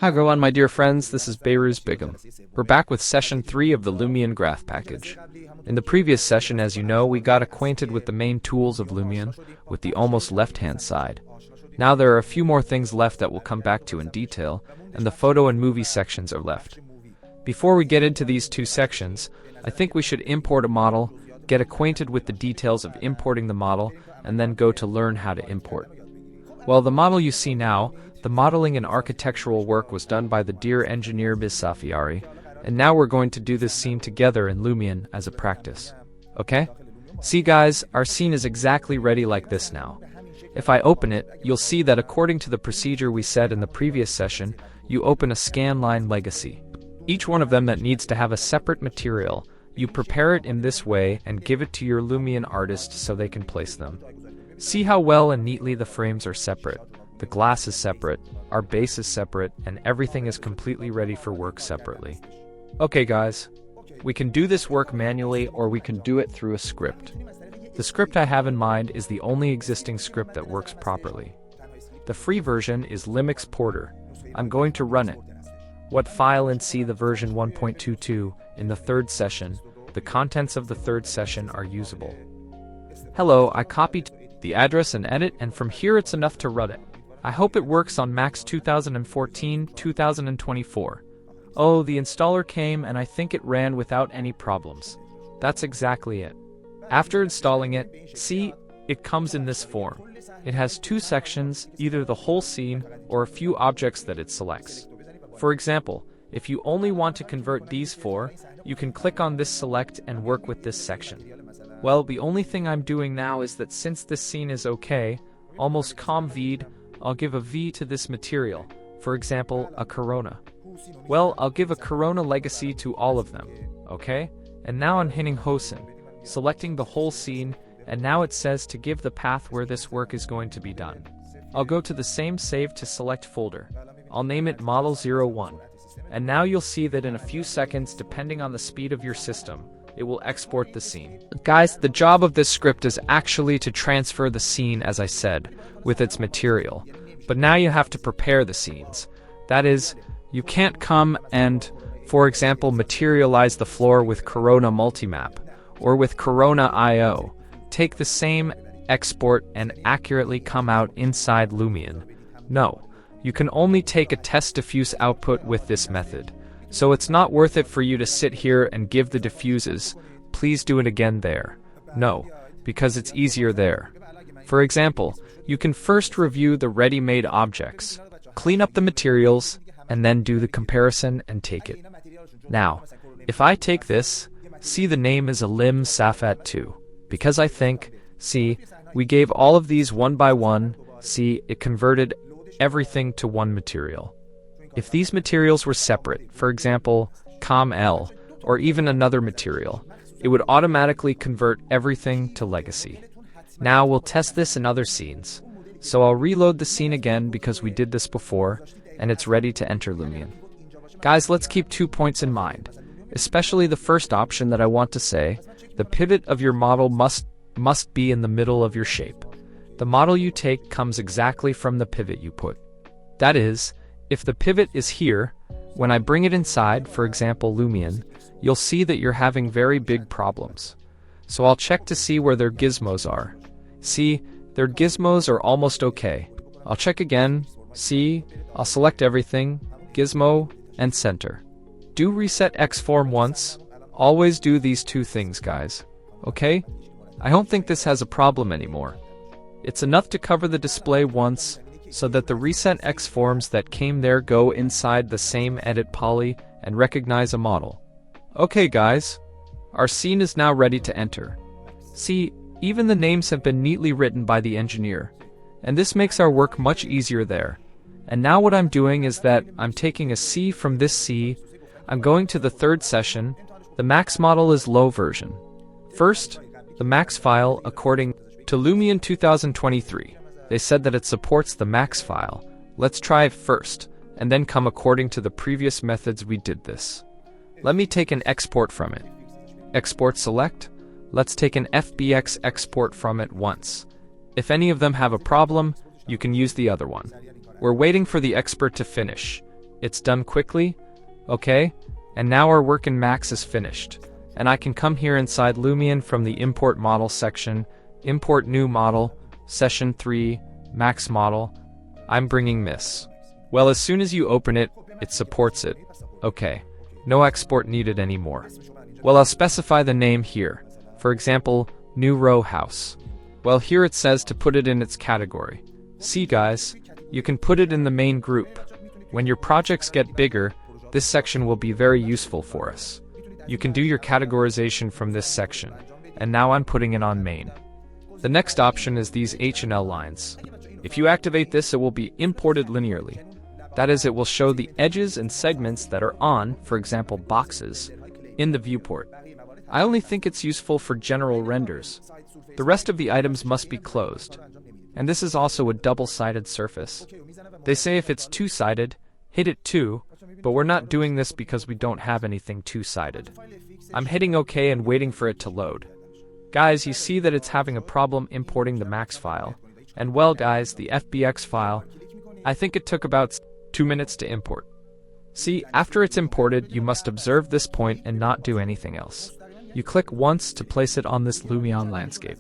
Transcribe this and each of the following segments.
Hi everyone, my dear friends, this is Behrouz Bigham. We're back with session 3 of the Lumion Graph Package. In the previous session, as you know, we got acquainted with the main tools of Lumion, with the almost left-hand side. Now there are a few more things left that we'll come back to in detail, and the photo and movie sections are left. Before we get into these two sections, I think we should import a model, get acquainted with the details of importing the model, and then go to learn how to import. Well, the model you see now, the modeling and architectural work was done by the dear Engineer Safiyari, and now we're going to do this scene together in Lumion as a practice. Okay? See guys, our scene is exactly ready like this now. If I open it, you'll see that according to the procedure we said in the previous session, you open a scan line legacy. Each one of them that needs to have a separate material, you prepare it in this way and give it to your Lumion artist so they can place them. See how well and neatly the frames are separate. The glass is separate, our base is separate, and everything is completely ready for work separately. Okay guys, we can do this work manually or we can do it through a script. The script I have in mind is the only existing script that works properly. The free version is Linux Porter. I'm going to run it. What file and see the version 1.22 in the third session. The contents of the third session are usable. Hello, I copied the address and edit, and from here it's enough to run it. I hope it works on Macs 2014-2024. Oh, the installer came and I think it ran without any problems. That's exactly it. After installing it, see, it comes in this form. It has two sections, either the whole scene or a few objects that it selects. For example, if you only want to convert these four, you can click on this select and work with this section. Well, the only thing I'm doing now is that since this scene is okay, almost com-v'd, I'll give a V to this material, for example, a corona. Well, I'll give a corona legacy to all of them, okay? And now I'm hitting Hosen, selecting the whole scene, and now it says to give the path where this work is going to be done. I'll go to the same save to select folder. I'll name it Model 01. And now you'll see that in a few seconds, depending on the speed of your system, it will export the scene. Guys, the job of this script is actually to transfer the scene, as I said, with its material. But now you have to prepare the scenes. That is, you can't come and, for example, materialize the floor with Corona Multimap, or with Corona IO. Take the same export and accurately come out inside Lumion. No, you can only take a test diffuse output with this method. So it's not worth it for you to sit here and give the diffuses. Please do it again there. No, because it's easier there. For example, you can first review the ready-made objects, clean up the materials, and then do the comparison and take it. Now, if I take this, see the name is a Lim Safat 2. Because I think, see, we gave all of these one by one, see, it converted everything to one material. If these materials were separate, for example, COM-L, or even another material, it would automatically convert everything to legacy. Now we'll test this in other scenes. So I'll reload the scene again because we did this before, and it's ready to enter Lumion. Guys, let's keep 2 points in mind, especially the first option that I want to say, the pivot of your model must be in the middle of your shape. The model you take comes exactly from the pivot you put. That is, if the pivot is here, when I bring it inside, for example Lumion, you'll see that you're having very big problems. So I'll check to see where their gizmos are. See, their gizmos are almost okay. I'll check again, see, I'll select everything, gizmo, and center. Do Reset XForm once. Always do these two things, guys. Okay? I don't think this has a problem anymore. It's enough to cover the display once, so that the Reset XForms that came there go inside the same edit poly and recognize a model. Okay guys, our scene is now ready to enter. See, even the names have been neatly written by the engineer, and this makes our work much easier there. And now what I'm doing is that I'm taking a C from this C, I'm going to the third session, the max model is low version. First, the max file according to Lumion 2023. They said that it supports the max file. Let's try it first, and then come according to the previous methods we did this. Let me take an export from it. Export select. Let's take an FBX export from it once. If any of them have a problem, you can use the other one. We're waiting for the export to finish. it's done quickly. Okay, and now our work in Max is finished. And I can come here inside Lumion from the Import Model section, Import New Model, Session 3, Max Model. I'm bringing this. Well, as soon as you open it, it supports it. Okay, no export needed anymore. Well, I'll specify the name here. For example, New Row House. Well, here it says to put it in its category. See guys, you can put it in the main group. When your projects get bigger, this section will be very useful for us. You can do your categorization from this section, and now I'm putting it on main. The next option is these H&L lines. If you activate this, it will be imported linearly. That is, it will show the edges and segments that are on, for example, boxes, in the viewport. I only think it's useful for general renders. The rest of the items must be closed. And this is also a double-sided surface. They say if it's two-sided, hit it too, but we're not doing this because we don't have anything two-sided. I'm hitting OK and waiting for it to load. Guys, you see that it's having a problem importing the Max file. And well guys, the FBX file, I think it took about 2 minutes to import. See, after it's imported, you must observe this point and not do anything else. You click once to place it on this Lumion landscape.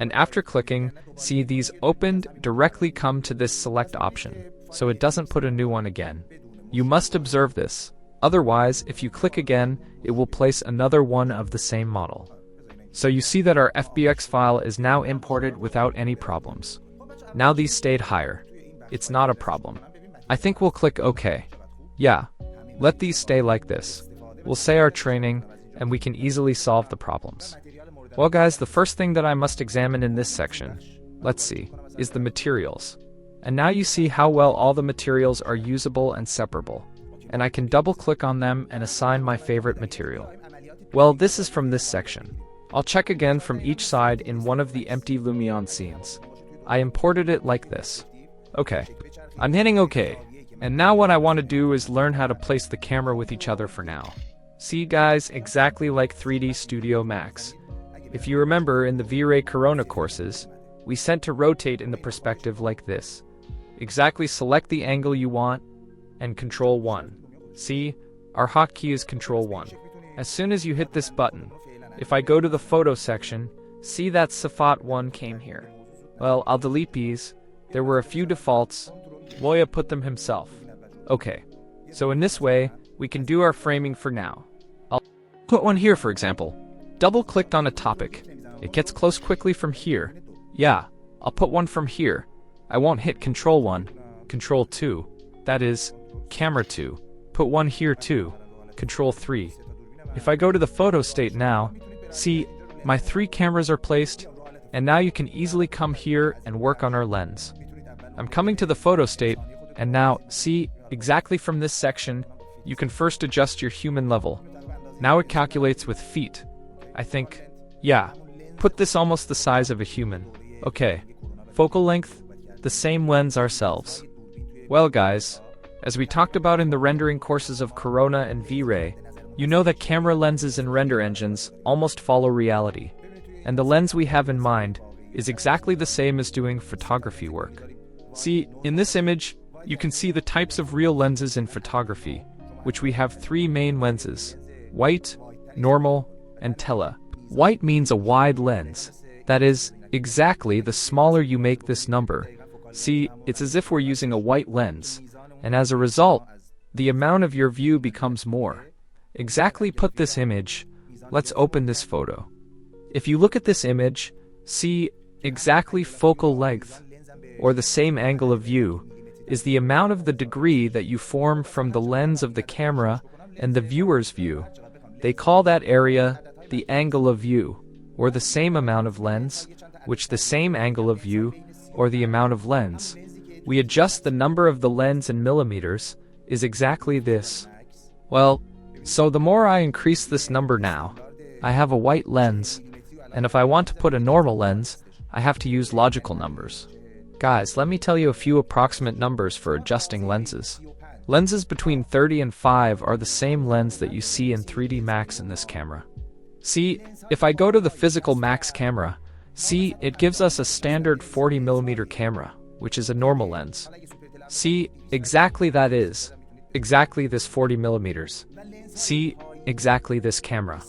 And after clicking, see these opened directly come to this select option, so it doesn't put a new one again. You must observe this. Otherwise, if you click again, it will place another one of the same model. So you see that our FBX file is now imported without any problems. Now these stayed higher. It's not a problem. I think we'll click OK. Yeah, let these stay like this. We'll say our training, and we can easily solve the problems. Well guys, the first thing that I must examine in this section, let's see, is the materials. And now you see how well all the materials are usable and separable. And I can double click on them and assign my favorite material. Well, this is from this section. I'll check again from each side in one of the empty Lumion scenes. I imported it like this. Okay, I'm hitting OK. And now what I want to do is learn how to place the camera with each other for now. See guys, exactly like 3D Studio Max. If you remember in the V-Ray Corona courses, we sent to rotate in the perspective like this. Exactly select the angle you want and Control 1. See, our hotkey is Control 1. As soon as you hit this button, if I go to the photo section, see that Safat 1 came here. Well, I'll delete these. There were a few defaults. Moya put them himself. Okay, so in this way, we can do our framing for now. I'll put one here for example. Double-clicked on a topic. It gets close quickly from here. Yeah, I'll put one from here. I won't hit Control 1, Control 2, that is, Camera 2. Put one here too, Control 3. If I go to the photo state now, see, my 3 cameras are placed, and now you can easily come here and work on our lens. I'm coming to the photo state, and now, see, exactly from this section, you can first adjust your human level. Now it calculates with feet. I think, yeah, put this almost the size of a human. Okay, focal length, the same lens ourselves. Well guys, as we talked about in the rendering courses of Corona and V-Ray, you know that camera lenses and render engines almost follow reality. And the lens we have in mind is exactly the same as doing photography work. See, in this image, you can see the types of real lenses in photography, which we have 3 main lenses: white, normal, and tele. White means a wide lens. That is, exactly the smaller you make this number. See, it's as if we're using a white lens, and as a result, the amount of your view becomes more. Exactly put this image. Let's open this photo. If you look at this image, see, exactly focal length, or the same angle of view, is the amount of the degree that you form from the lens of the camera and the viewer's view. They call that area the angle of view, or the same amount of lens, which the same angle of view, or the amount of lens. We adjust the number of the lens in millimeters, is exactly this. Well, so the more I increase this number now, I have a white lens, and if I want to put a normal lens, I have to use logical numbers. Guys, let me tell you a few approximate numbers for adjusting lenses. Lenses between 30 and 5 are the same lens that you see in 3D Max in this camera. See, if I go to the physical Max camera, see, it gives us a standard 40mm camera, which is a normal lens. See, exactly that is. exactly this 40 millimeters. See, exactly this camera.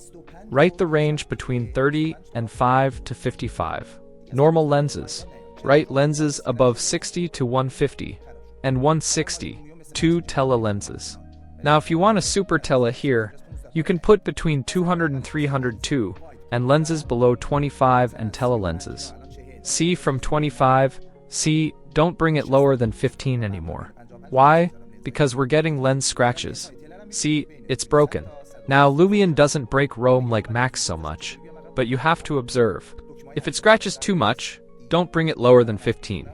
Write the range between 30 and 5 to 55. Normal lenses. Write lenses above 60 to 150 and 160, 2 tele lenses. Now if you want a super tele here, you can put between 200 and 302 and lenses below 25 and tele lenses. See from 25, see, don't bring it lower than 15 anymore. Why? Because we're getting lens scratches. See, it's broken. Now Lumion doesn't break ROM like Max so much, but you have to observe. If it scratches too much, don't bring it lower than 15.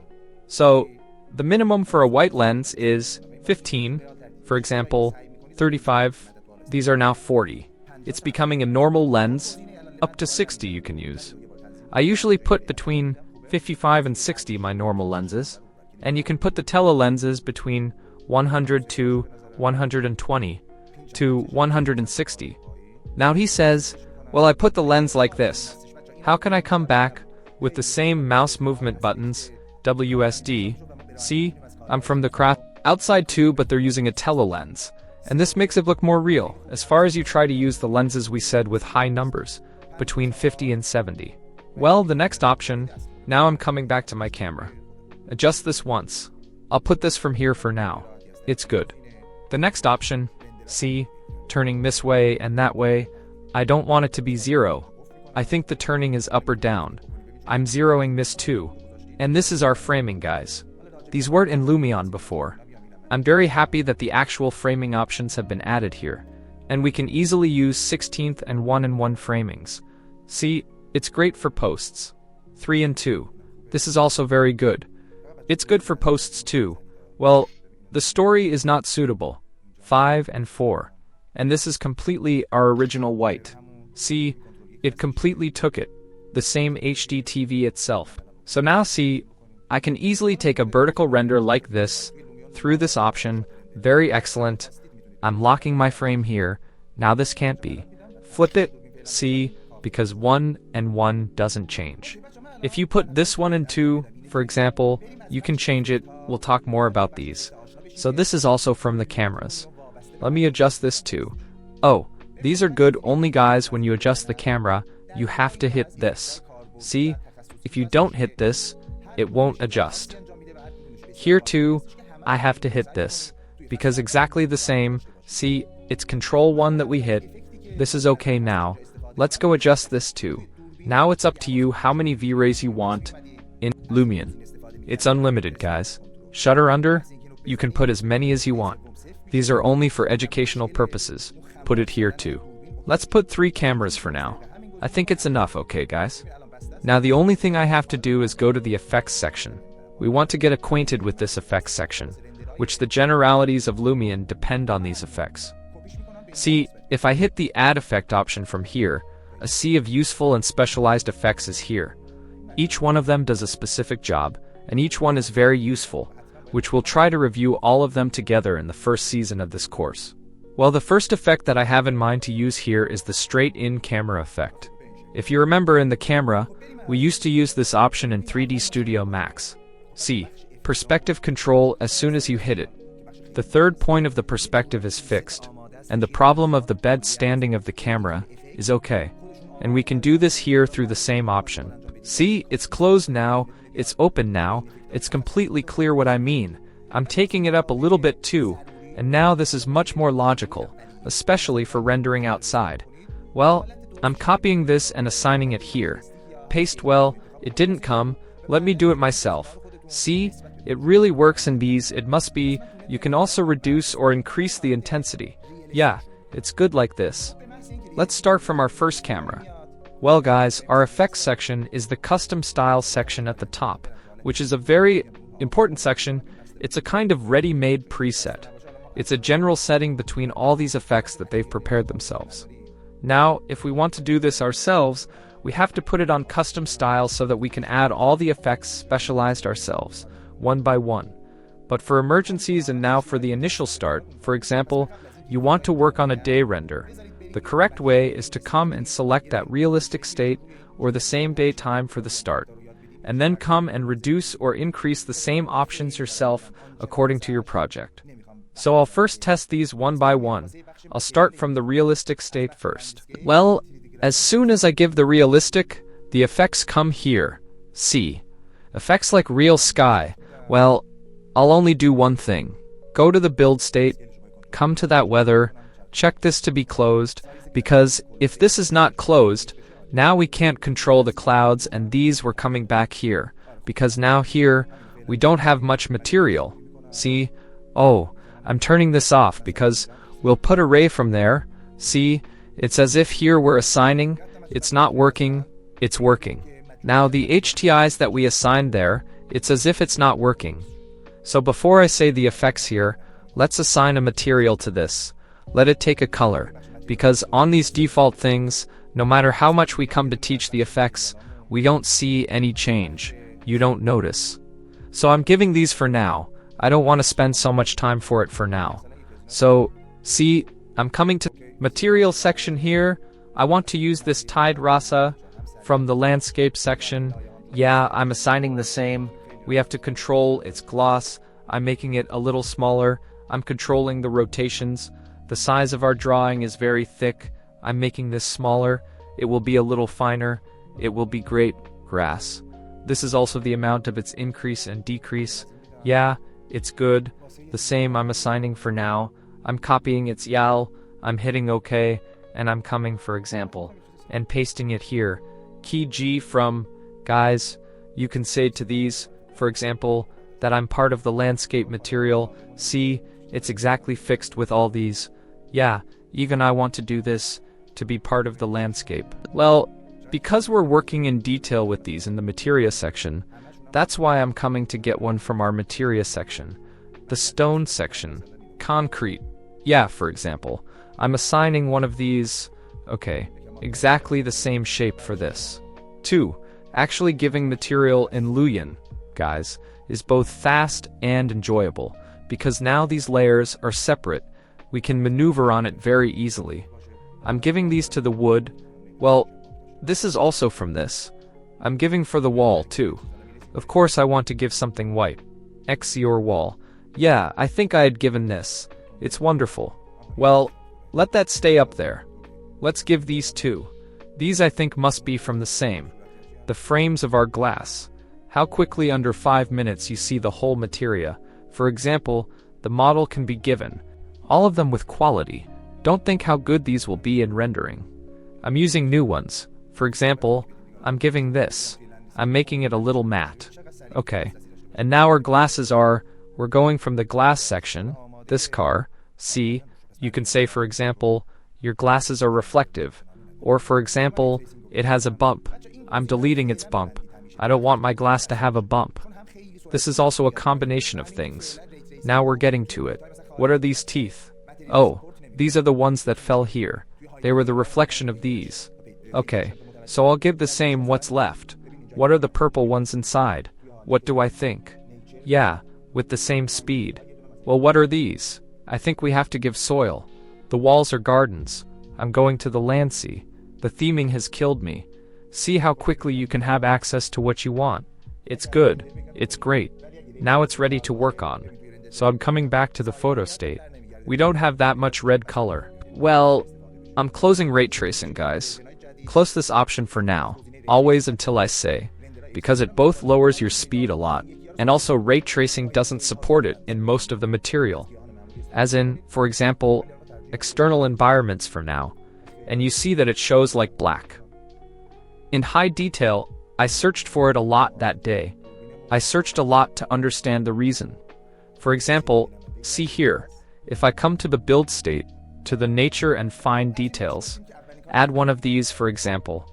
So, the minimum for a white lens is 15, for example, 35, these are now 40. It's becoming a normal lens, up to 60 you can use. I usually put between 55 and 60 my normal lenses, and you can put the tele lenses between 100 to 120 to 160. Now he says, well, I put the lens like this. How can I come back with the same mouse movement buttons, WSD? See, I'm from the craft outside too, but they're using a tele lens. And this makes it look more real, as far as you try to use the lenses we said with high numbers, between 50 and 70. Well, the next option, now I'm coming back to my camera. Adjust this once. I'll put this from here for now. It's good. The next option, see, turning this way and that way, I don't want it to be 0. I think the turning is up or down. I'm zeroing this too. And this is our framing, guys. These weren't in Lumion before. I'm very happy that the actual framing options have been added here, and we can easily use 16th and 1-in-1 framings. See, it's great for posts. 3 and 2. This is also very good. It's good for posts too. Well, the story is not suitable. 5 and 4. And this is completely our original white. See, it completely took it. The same HD TV itself. So now see, I can easily take a vertical render like this, through this option, very excellent. I'm locking my frame here, now this can't be. Flip it, see, because 1 and 1 doesn't change. If you put this 1 and 2, for example, you can change it, we'll talk more about these. So this is also from the cameras. Let me adjust this too. Oh, these are good only guys when you adjust the camera, you have to hit this. See, if you don't hit this, it won't adjust. Here too, I have to hit this, because exactly the same, see, it's Control 1 that we hit, this is okay now, let's go adjust this too. Now it's up to you how many V-rays you want in Lumion. It's unlimited, guys. Shutter under, you can put as many as you want. These are only for educational purposes, put it here too. Let's put 3 cameras for now. I think it's enough, okay guys? Now the only thing I have to do is go to the effects section. We want to get acquainted with this effects section, which the generalities of Lumion depend on these effects. See, if I hit the add effect option from here, a sea of useful and specialized effects is here. Each one of them does a specific job, and each one is very useful, which we'll try to review all of them together in the first season of this course. Well, the first effect that I have in mind to use here is the straight-in camera effect. If you remember in the camera, we used to use this option in 3D Studio Max. See, perspective control as soon as you hit it. The third point of the perspective is fixed, and the problem of the bed standing of the camera is okay. And we can do this here through the same option. See, it's closed now, it's open now, it's completely clear what I mean. I'm taking it up a little bit too, and now this is much more logical, especially for rendering outside. Well, I'm copying this and assigning it here. Paste, well, it didn't come, let me do it myself. See, it really works in these, it must be, you can also reduce or increase the intensity. Yeah, it's good like this. Let's start from our first camera. Well guys, our effects section is the custom style section at the top, which is a very important section. It's a kind of ready-made preset. It's a general setting between all these effects that they've prepared themselves. Now, if we want to do this ourselves, we have to put it on custom style so that we can add all the effects specialized ourselves, one by one. But for emergencies and now for the initial start, for example, you want to work on a day render. The correct way is to come and select that realistic state or the same day time for the start, and then come and reduce or increase the same options yourself according to your project. So I'll first test these one by one. I'll start from the realistic state first. Well, as soon as I give the realistic, the effects come here. See. Effects like real sky. Well, I'll only do one thing. Go to the build state, come to that weather, check this to be closed, because if this is not closed, now we can't control the clouds and these were coming back here, because now here, we don't have much material. See? Oh, I'm turning this off because we'll put array from there. See? It's as if here we're assigning, it's not working, it's working. Now the HTIs that we assigned there, it's as if it's not working. So before I say the effects here, let's assign a material to this. Let it take a color, because on these default things, no matter how much we come to teach the effects, we don't see any change. You don't notice. So I'm giving these for now. I don't want to spend so much time for it for now. So, see, I'm coming to material section here. I want to use this tide rasa from the landscape section. Yeah, I'm assigning the same. We have to control its gloss. I'm making it a little smaller. I'm controlling the rotations. The size of our drawing is very thick. I'm making this smaller. It will be a little finer. It will be great. Grass. This is also the amount of its increase and decrease. Yeah, it's good. The same I'm assigning for now. I'm copying its YAL. I'm hitting OK, and I'm coming, for example, and pasting it here. Key G from, guys, you can say to these, for example, that I'm part of the landscape material. See, it's exactly fixed with all these. Yeah, even I want to do this, to be part of the landscape. Well, because we're working in detail with these in the materia section, that's why I'm coming to get one from our materia section. The stone section. Concrete. Yeah, for example, I'm assigning one of these, okay, exactly the same shape for this. 2. Actually giving material in Lumion, guys, is both fast and enjoyable, because now these layers are separate. We can maneuver on it very easily. I'm giving these to the wood. Well, this is also from this. I'm giving for the wall, too. Of course I want to give something white. Exterior wall. Yeah, I think I had given this. It's wonderful. Well, let that stay up there. Let's give these two. These I think must be from the same. The frames of our glass. How quickly under 5 minutes you see the whole materia. For example, the model can be given. All of them with quality. Don't think how good these will be in rendering. I'm using new ones. For example, I'm giving this. I'm making it a little matte. Okay. And now our glasses are, we're going from the glass section, this car, see, you can say for example, your glasses are reflective. Or for example, it has a bump. I'm deleting its bump. I don't want my glass to have a bump. This is also a combination of things. Now we're getting to it. What are these teeth? Oh, these are the ones that fell here. They were the reflection of these. Okay, so I'll give the same what's left. What are the purple ones inside? What do I think? Yeah, with the same speed. Well, what are these? I think we have to give soil. The walls are gardens. I'm going to the land sea. The theming has killed me. See how quickly you can have access to what you want. It's good. It's great. Now it's ready to work on. So I'm coming back to the photo state. We don't have that much red color. Well, I'm closing ray tracing, guys. Close this option for now, always until I say, because it both lowers your speed a lot, and also ray tracing doesn't support it in most of the material. As in, for example, external environments for now, and you see that it shows like black. In high detail, I searched for it a lot that day. I searched a lot to understand the reason. For example, see here, if I come to the build state, to the nature and fine details, add one of these for example.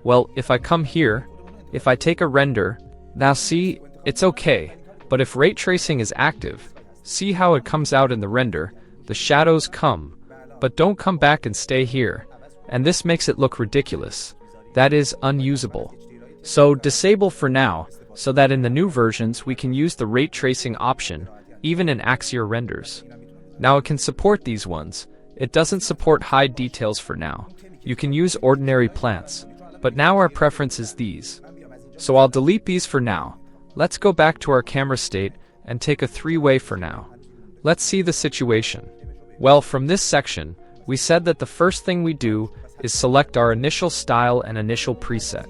Well, if I come here, if I take a render, now see, it's okay, but if ray tracing is active, see how it comes out in the render, the shadows come, but don't come back and stay here, and this makes it look ridiculous. That is unusable. So disable for now, so that in the new versions we can use the ray tracing option, even in Axior renders. Now it can support these ones. It doesn't support high details for now. You can use ordinary plants, but now our preference is these. So I'll delete these for now. Let's go back to our camera state and take a three-way for now. Let's see the situation. Well, from this section, we said that the first thing we do is select our initial style and initial preset.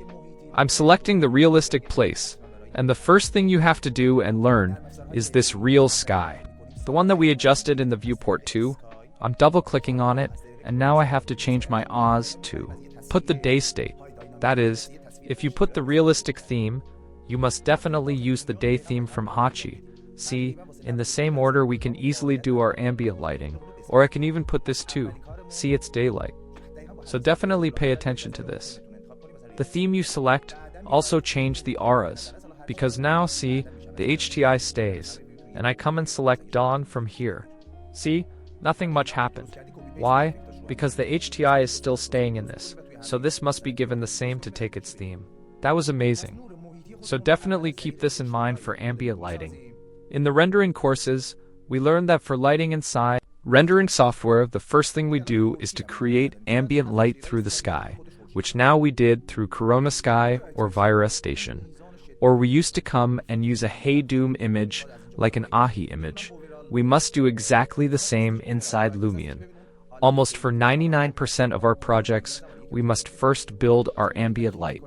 I'm selecting the realistic place, and the first thing you have to do and learn is this real sky. The one that we adjusted in the viewport 2, I'm double-clicking on it, and now I have to change my Oz to put the day state. That is, if you put the realistic theme, you must definitely use the day theme from Hachi. See, in the same order we can easily do our ambient lighting, or I can even put this too. See, it's daylight. So definitely pay attention to this. The theme you select also change the auras, because now see, the HTI stays, and I come and select dawn from here. See, nothing much happened. Why? Because the HTI is still staying in this, so this must be given the same to take its theme. That was amazing. So definitely keep this in mind for ambient lighting. In the rendering courses, we learned that for lighting inside rendering software, the first thing we do is to create ambient light through the sky, which now we did through Corona Sky or Vira Station. Or we used to come and use a Hey Doom image like an Ahi image. We must do exactly the same inside Lumion. Almost for 99% of our projects, we must first build our ambient light.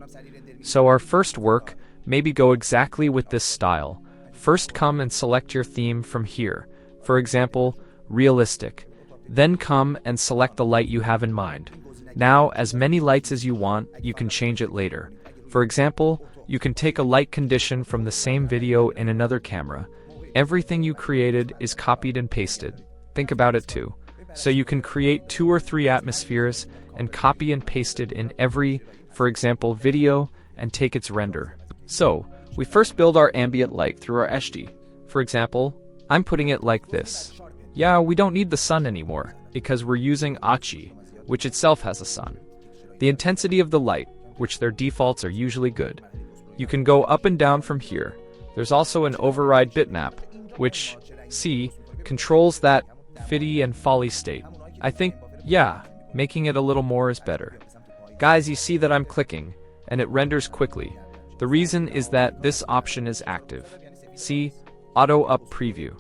So our first work, maybe go exactly with this style. First come and select your theme from here. For example, realistic. Then come and select the light you have in mind. Now, as many lights as you want, you can change it later. For example, you can take a light condition from the same video in another camera. Everything you created is copied and pasted. Think about it too. So you can create 2 or 3 atmospheres and copy and paste it in every, for example, video and take its render. So, we first build our ambient light through our HD. For example, I'm putting it like this. Yeah, we don't need the sun anymore, because we're using Achi, which itself has a sun. The intensity of the light, which their defaults are usually good. You can go up and down from here. There's also an override bitmap, which, see, controls that fiddy and folly state. I think, yeah, making it a little more is better. Guys, you see that I'm clicking, and it renders quickly. The reason is that this option is active. See, auto up preview.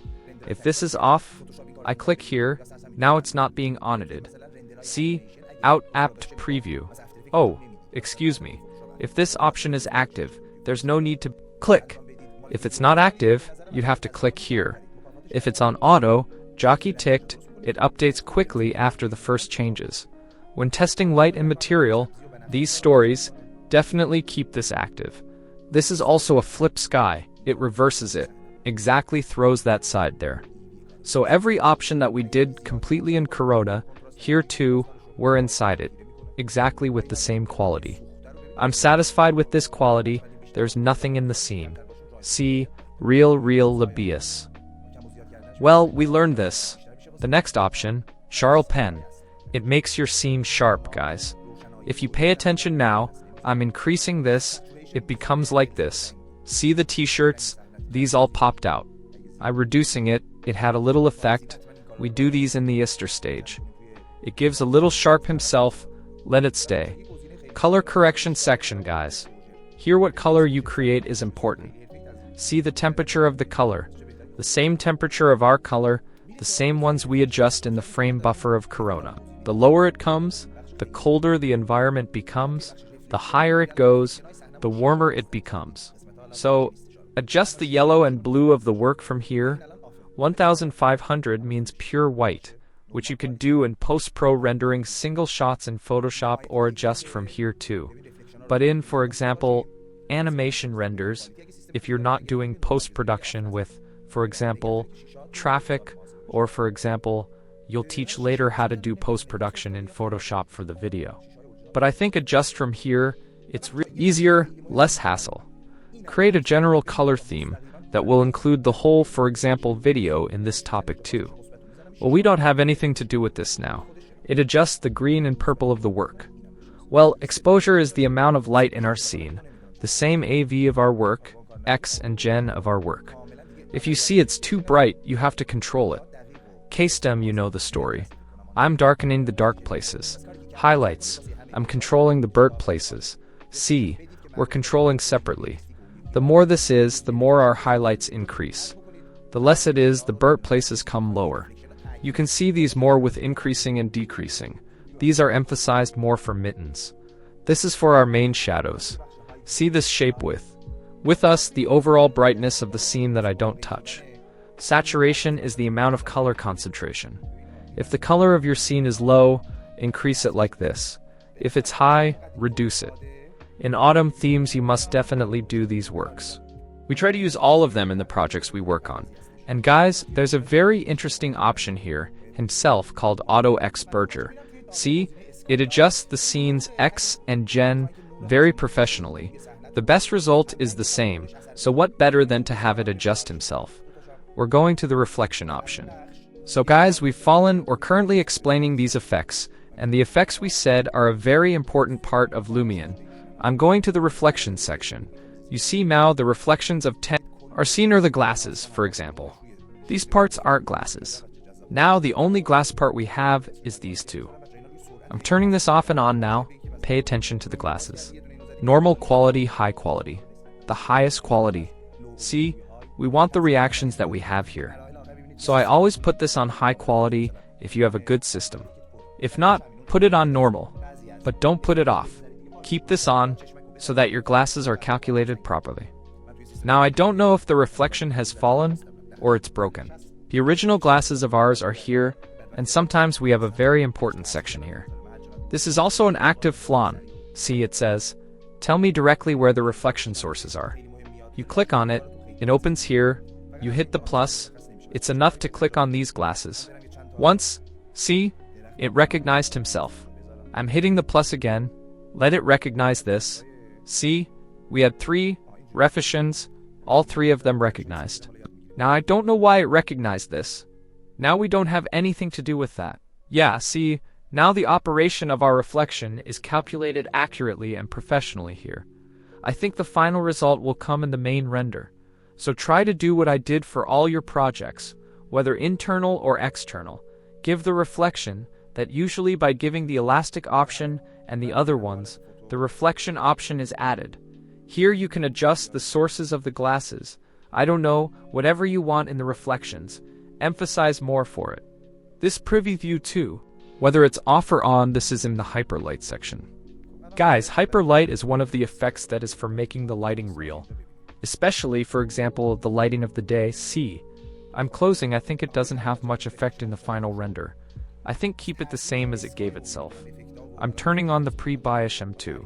If this is off, I click here, now it's not being audited. See, out apt preview. Oh, excuse me. If this option is active, there's no need to click. If it's not active, you'd have to click here. If it's on auto, jockey ticked, it updates quickly after the first changes. When testing light and material, these stories, definitely keep this active. This is also a flip sky, it reverses it, exactly throws that side there. So every option that we did completely in Corona, here too, we're inside it, exactly with the same quality. I'm satisfied with this quality, there's nothing in the scene. See, real labius. Well, we learned this. The next option, Charles Pen. It makes your scene sharp, guys. If you pay attention now, I'm increasing this, it becomes like this. See the t-shirts? These all popped out. I'm reducing it, it had a little effect. We do these in the Easter stage. It gives a little sharp himself, let it stay. Color correction section, guys. Here what color you create is important. See the temperature of the color. The same temperature of our color, the same ones we adjust in the frame buffer of Corona. The lower it comes, the colder the environment becomes, the higher it goes, the warmer it becomes. So, adjust the yellow and blue of the work from here. 1500 means pure white, which you can do in post-pro rendering single shots in Photoshop or adjust from here too. But in, for example, animation renders, if you're not doing post-production with, for example, traffic, or for example, you'll teach later how to do post-production in Photoshop for the video. But I think adjust from here, it's easier, less hassle. Create a general color theme that will include the whole, for example, video in this topic too. Well, we don't have anything to do with this now. It adjusts the green and purple of the work. Well, exposure is the amount of light in our scene, the same AV of our work, X and Gen of our work. If you see it's too bright, you have to control it. K-stem, you know the story. I'm darkening the dark places. Highlights, I'm controlling the burnt places. C, we're controlling separately. The more this is, the more our highlights increase. The the less it is, the burnt places come lower. You can see these more with increasing and decreasing. These are emphasized more for mittens. This is for our main shadows. See this shape width. With us, the overall brightness of the scene that I don't touch. Saturation is the amount of color concentration. If the color of your scene is low, increase it like this. If it's high, reduce it. In autumn themes, you must definitely do these works. We try to use all of them in the projects we work on. And guys, there's a very interesting option here, himself, called Auto X Berger. See, it adjusts the scenes X and Gen very professionally. The best result is the same, so what better than to have it adjust himself? We're going to the reflection option. So guys, we're currently explaining these effects, and the effects we said are a very important part of Lumion. I'm going to the reflection section. You see now the reflections of 10 are seen are the glasses, for example. These parts aren't glasses. Now the only glass part we have is these two. I'm turning this off and on now. Pay attention to the glasses. Normal quality, high quality. The highest quality. See, we want the reactions that we have here. So I always put this on high quality if you have a good system. If not, put it on normal. But don't put it off. Keep this on so that your glasses are calculated properly. Now I don't know if the reflection has fallen or it's broken. The original glasses of ours are here, and sometimes we have a very important section here. This is also an active flan. See, it says, tell me directly where the reflection sources are. You click on it, it opens here, you hit the plus, it's enough to click on these glasses. Once, see, it recognized himself. I'm hitting the plus again, let it recognize this. See, we had 3 reflections, all 3 of them recognized. Now I don't know why it recognized this. Now we don't have anything to do with that. Yeah, see, now the operation of our reflection is calculated accurately and professionally here. I think the final result will come in the main render. So try to do what I did for all your projects, whether internal or external. Give the reflection that usually by giving the elastic option and the other ones, the reflection option is added. Here you can adjust the sources of the glasses. I don't know, whatever you want in the reflections. Emphasize more for it. This preview view too, whether it's off or on, this is in the hyperlight section. Guys, hyperlight is one of the effects that is for making the lighting real. Especially, for example, the lighting of the day. See, I'm closing, I think it doesn't have much effect in the final render. I think keep it the same as it gave itself. I'm turning on the pre-bias M2.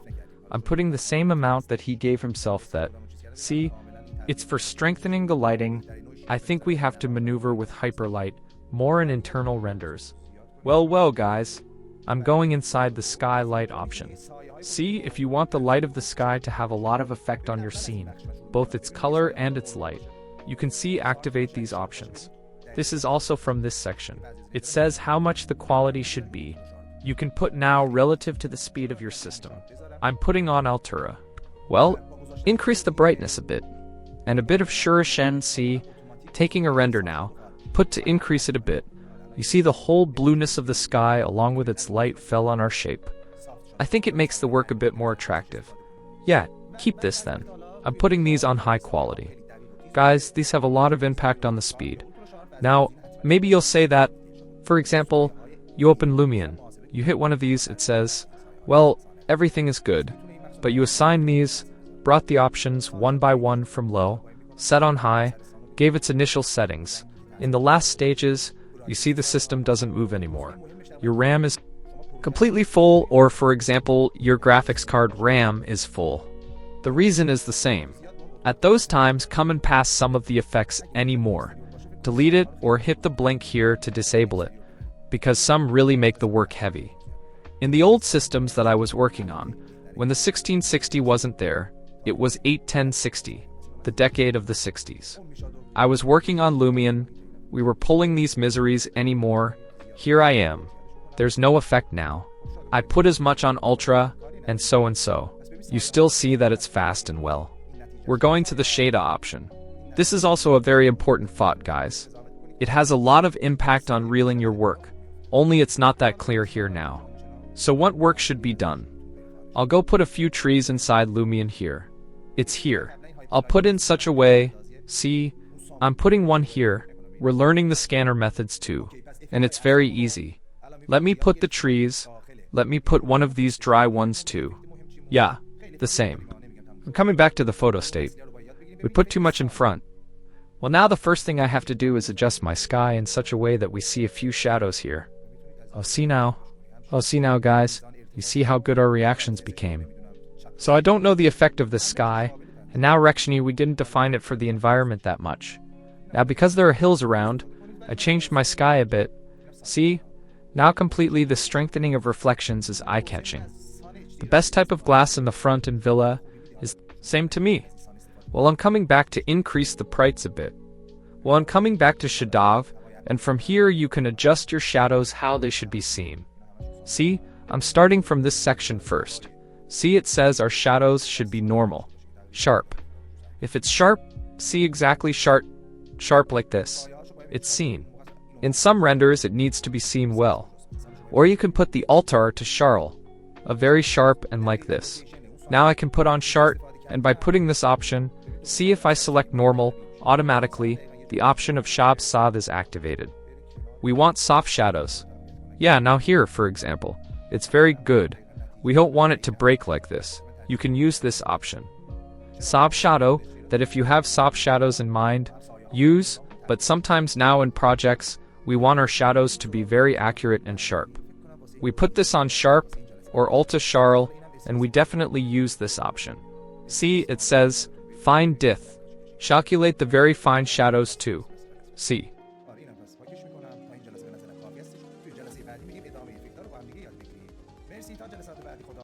I'm putting the same amount that he gave himself that. See, it's for strengthening the lighting. I think we have to maneuver with hyperlight, more in internal renders. Well guys, I'm going inside the sky light option. See, if you want the light of the sky to have a lot of effect on your scene, both its color and its light, you can see activate these options. This is also from this section. It says how much the quality should be. You can put now relative to the speed of your system. I'm putting on Altura. Well, increase the brightness a bit. And a bit of Shurishen, see, taking a render now, put to increase it a bit. You see the whole blueness of the sky along with its light fell on our shape. I think it makes the work a bit more attractive. Yeah, keep this then. I'm putting these on high quality. Guys, these have a lot of impact on the speed. Now, maybe you'll say that, for example, you open Lumion, you hit one of these, it says, well, everything is good, but you assign these, brought the options one by one from low, set on high, gave its initial settings. In the last stages, you see the system doesn't move anymore. Your RAM is completely full, or for example, your graphics card RAM is full. The reason is the same. At those times, come and pass some of the effects anymore. Delete it or hit the blink here to disable it, because some really make the work heavy. In the old systems that I was working on, when the 1660 wasn't there, it was 81060, the decade of the 60s. I was working on Lumion, we were pulling these miseries anymore. Here I am. There's no effect now. I put as much on Ultra, and so. You still see that it's fast and well. We're going to the Shada option. This is also a very important thought, guys. It has a lot of impact on reeling your work, only it's not that clear here now. So what work should be done? I'll go put a few trees inside Lumion here. It's here. I'll put in such a way, see, I'm putting one here. We're learning the scanner methods too, and it's very easy. Let me put the trees. Let me put one of these dry ones too. Yeah, the same. I'm coming back to the photo state. We put too much in front. Well, now the first thing I have to do is adjust my sky in such a way that we see a few shadows here. Oh, see now, guys. You see how good our reactions became. So I don't know the effect of this sky, and now actually we didn't define it for the environment that much. Now because there are hills around, I changed my sky a bit. See? Now completely the strengthening of reflections is eye-catching. The best type of glass in the front and villa is same to me. Well, I'm coming back to increase the prights a bit. Well, I'm coming back to Shadow, and from here you can adjust your shadows how they should be seen. See? I'm starting from this section first. See, it says our shadows should be normal. Sharp. If it's sharp, see exactly sharp like this. It's seen. In some renders it needs to be seen well. Or you can put the altar to Charl. A very sharp and like this. Now I can put on sharp, and by putting this option, see if I select normal, automatically, the option of Shab Sav is activated. We want soft shadows. Yeah, now here, for example. It's very good. We don't want it to break like this. You can use this option. Soft shadow, that if you have soft shadows in mind, use, but sometimes now in projects, we want our shadows to be very accurate and sharp. We put this on sharp, or Alta Charl, and we definitely use this option. See, it says, fine dith. Calculate the very fine shadows too. See.